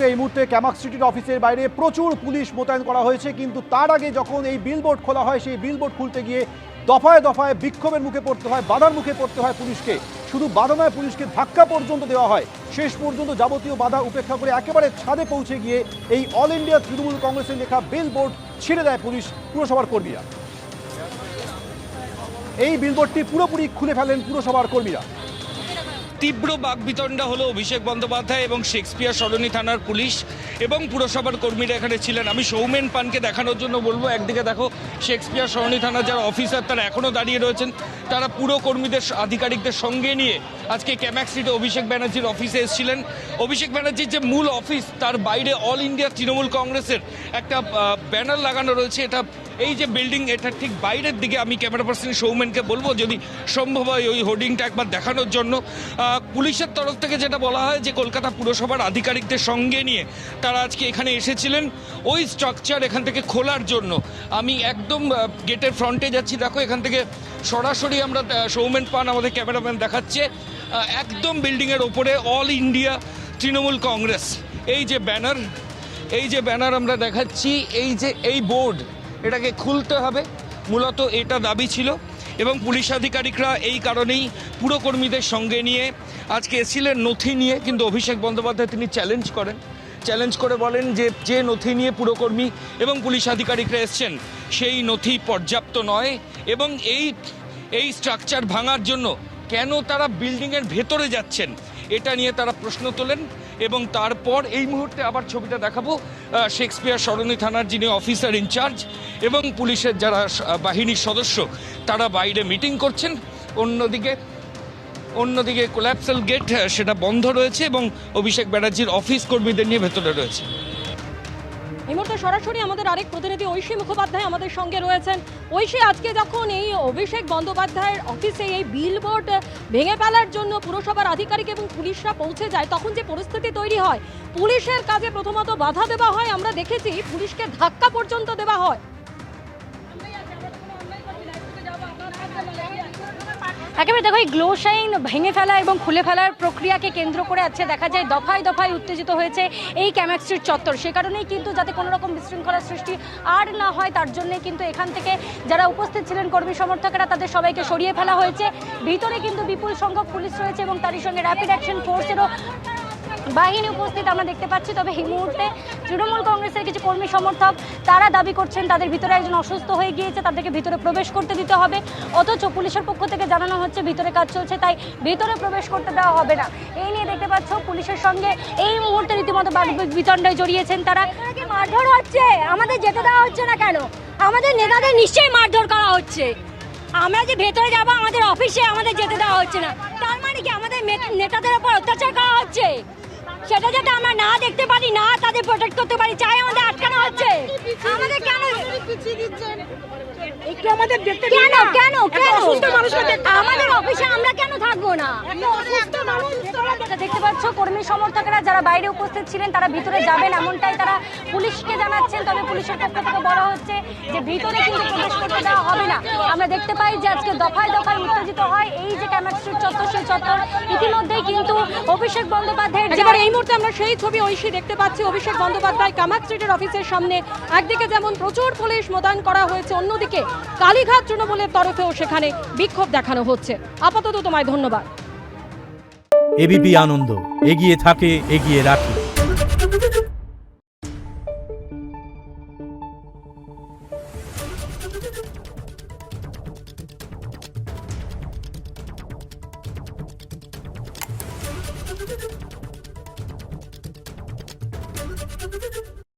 এই মুহূর্তে ক্যামাক স্ট্রিটের অফিসের বাইরে প্রচুর পুলিশ মোতায়েন করা হয়েছে, কিন্তু তার আগে যখন এই বিলবোর্ড খোলা হয় সেই বিলবোর্ড খুলতে গিয়ে দফায় দফায় বিক্ষোভের মুখে পড়তে হয়, বাধার মুখে পড়তে হয় পুলিশকে। শুধু বাধা নয়, পুলিশকে ধাক্কা পর্যন্ত দেওয়া হয়। শেষ পর্যন্ত যাবতীয় বাধা উপেক্ষা করে একেবারে ছাদে পৌঁছে গিয়ে এই অল ইন্ডিয়া তৃণমূল কংগ্রেসের লেখা বিলবোর্ড ছিঁড়ে দেয় পুলিশ পুরসভার কর্মীরা। এই বিলবোর্ডটি পুরোপুরি খুলে ফেলেন পুরসভার কর্মীরা। তীব্র বাকবিতণ্ডা হলো অভিষেক বন্দ্যোপাধ্যায় এবং শেক্সপিয়ার সরণি থানার পুলিশ এবং পুরসভার কর্মীরা এখানে ছিলেন। আমি সৌমেন পানকে দেখানোর জন্য বলবো, একদিকে দেখো শেক্সপিয়ার সরণি থানার যারা অফিসার তারা এখনও দাঁড়িয়ে রয়েছেন, তারা পুরো কর্মীদের আধিকারিকদের সঙ্গে নিয়ে আজকে ক্যামাক স্ট্রিটে অভিষেক ব্যানার্জির অফিসে এসেছিলেন। অভিষেক ব্যানার্জির যে মূল অফিস তার বাইরে অল ইন্ডিয়া তৃণমূল কংগ্রেসের একটা ব্যানার লাগানো রয়েছে। এটা এই যে বিল্ডিং, এটা ঠিক বাইরের দিকে। আমি ক্যামেরা পার্সন সৌমেনকে বলবো যদি সম্ভব হয় ওই হোর্ডিংটা একবার দেখানোর জন্য। পুলিশের তরফ থেকে যেটা বলা হয় যে কলকাতা পুরসভার আধিকারিকদের সঙ্গে নিয়ে তারা আজকে এখানে এসেছিলেন ওই স্ট্রাকচার এখান থেকে খোলার জন্য। আমি একদম গেটের ফ্রন্টে যাচ্ছি, দেখো এখান থেকে সরাসরি আমরা সৌমেন পান আমাদের ক্যামেরাম্যান দেখাচ্ছে একদম বিল্ডিংয়ের ওপরে অল ইন্ডিয়া তৃণমূল কংগ্রেস এই যে ব্যানার আমরা দেখাচ্ছি, এই বোর্ড এটাকে খুলতে হবে, মূলত এটা দাবি ছিল। এবং পুলিশ আধিকারিকরা এই কারণেই পুরকর্মীদের সঙ্গে নিয়ে আজকে এসেছিলেন নথি নিয়ে, কিন্তু অভিষেক বন্দ্যোপাধ্যায় তিনি চ্যালেঞ্জ করে বলেন যে নথি নিয়ে পুরকর্মী এবং পুলিশ আধিকারিকরা এসছেন সেই নথি পর্যাপ্ত নয় এবং এই স্ট্রাকচার ভাঙার জন্য কেন তারা বিল্ডিংয়ের ভেতরে যাচ্ছেন এটা নিয়ে তারা প্রশ্ন তোলেন। এবং তারপর এই মুহূর্তে আবার ছবিটা দেখাবো, শেক্সপিয়ার সরণি থানার যিনি অফিসার ইনচার্জ এবং পুলিশের যারা বাহিনীর সদস্য তারা বাইরে মিটিং করছেন। অন্যদিকে কোল্যাপসাল গেট সেটা বন্ধ রয়েছে এবং অভিষেক ব্যানার্জির অফিস কর্মীদের নিয়ে ভেতরে রয়েছে। এই মুহূর্তে সরাসরি আমাদের আরেক প্রতিনিধি ঐশী মুখোপাধ্যায় আমাদের সঙ্গে রয়েছেন। ঐশী, আজকে যখন এই অভিষেক বন্দ্যোপাধ্যায়ের অফিসে এই বিলবোর্ড ভেঙে ফেলার জন্য পুরসভার আধিকারিক এবং পুলিশরা পৌঁছে যায়, তখন যে পরিস্থিতি তৈরি হয়, পুলিশের কাজে প্রথমত বাধা দেওয়া হয়, আমরা দেখেছি পুলিশকে ধাক্কা পর্যন্ত দেওয়া হয়। একেবারে দেখো, এই গ্লো শাইন ভেঙে ফেলা এবং খুলে ফেলার প্রক্রিয়াকে কেন্দ্র করে আছে দেখা যায় দফায় দফায় উত্তেজিত হয়েছে এই ক্যামাক স্ট্রিট চত্বর। সে কারণেই কিন্তু যাতে কোনো রকম বিশৃঙ্খলার সৃষ্টি আর না হয় তার জন্যে কিন্তু এখান থেকে যারা উপস্থিত ছিলেন কর্মী সমর্থকেরা তাদের সবাইকে সরিয়ে ফেলা হয়েছে। ভিতরে কিন্তু বিপুল সংখ্যক পুলিশ রয়েছে এবং তারই সঙ্গে র্যাপিড অ্যাকশন ফোর্সেরও বাহিনী উপস্থিত আমরা দেখতে পাচ্ছি। তবে এই মুহূর্তে তৃণমূল কংগ্রেসের কিছু কর্মী সমর্থক তারা দাবি করছেন তাদের ভিতরে একজন অসুস্থ হয়ে গিয়েছে, তাদেরকে ভিতরে প্রবেশ করতে দিতে হবে, অথচ পুলিশের পক্ষ থেকে জানানো হচ্ছে ভিতরে কাজ চলছে তাই ভিতরে প্রবেশ করতে দেওয়া হবে না। এই নিয়ে দেখতে পাচ্ছ পুলিশের সঙ্গে এই মুহূর্তে রীতিমতো বিতণ্ডায় জড়িয়েছেন তারা। মারধর হচ্ছে, আমাদের যেতে দেওয়া হচ্ছে না কেন? আমাদের নেতাদের নিশ্চয়ই মারধর করা হচ্ছে। আমরা যে ভেতরে যাবো আমাদের অফিসে আমাদের যেতে দেওয়া হচ্ছে না, তার মানে কি আমাদের নেতাদের উপর অত্যাচার করা হচ্ছে? সেটা যাতে আমরা না দেখতে পারি, না তাদের প্রোটেক্ট করতে পারি, চাই আমাদের আটকানো হচ্ছে। আমাদের কেন একটু আমাদের দেখতে কেন কেন কেন আমাদের অফিসে আমরা কেন থাকবো না? দেখতে পাচ্ছ কর্মী সমর্থকেরা যারা বাইরে উপস্থিত ছিলেন তারা ভিতরে যাবেন এমনটাই তারা পুলিশকে জানাচ্ছেন। তবে পুলিশের পক্ষ থেকে বলা হচ্ছে যে ভিতরে কিন্তু প্রবেশ করতে দেওয়া হবে না। আমরা দেখতে পাই যে আজকে দফায় দফায় উত্তেজিত হয় এই যে ক্যামাক স্ট্রিট চত্বর, সেই চত্বর ইতিমধ্যেই কিন্তু অভিষেক বন্দ্যোপাধ্যায়ের এই মুহূর্তে আমরা সেই ছবি ঐশী দেখতে পাচ্ছি। অভিষেক বন্দ্যোপাধ্যায় ক্যামাক স্ট্রিটের অফিসের সামনে একদিকে যেমন প্রচুর পুলিশ মোতায়েন করা হয়েছে, অন্যদিকে কালীঘাট তৃণমূলের তরফেও সেখানে বিক্ষোভ দেখানো হচ্ছে। আপাতত তোমায় ধন্যবাদ। এবিপি আনন্দ, এগিয়ে থাকে, এগিয়ে রাখে।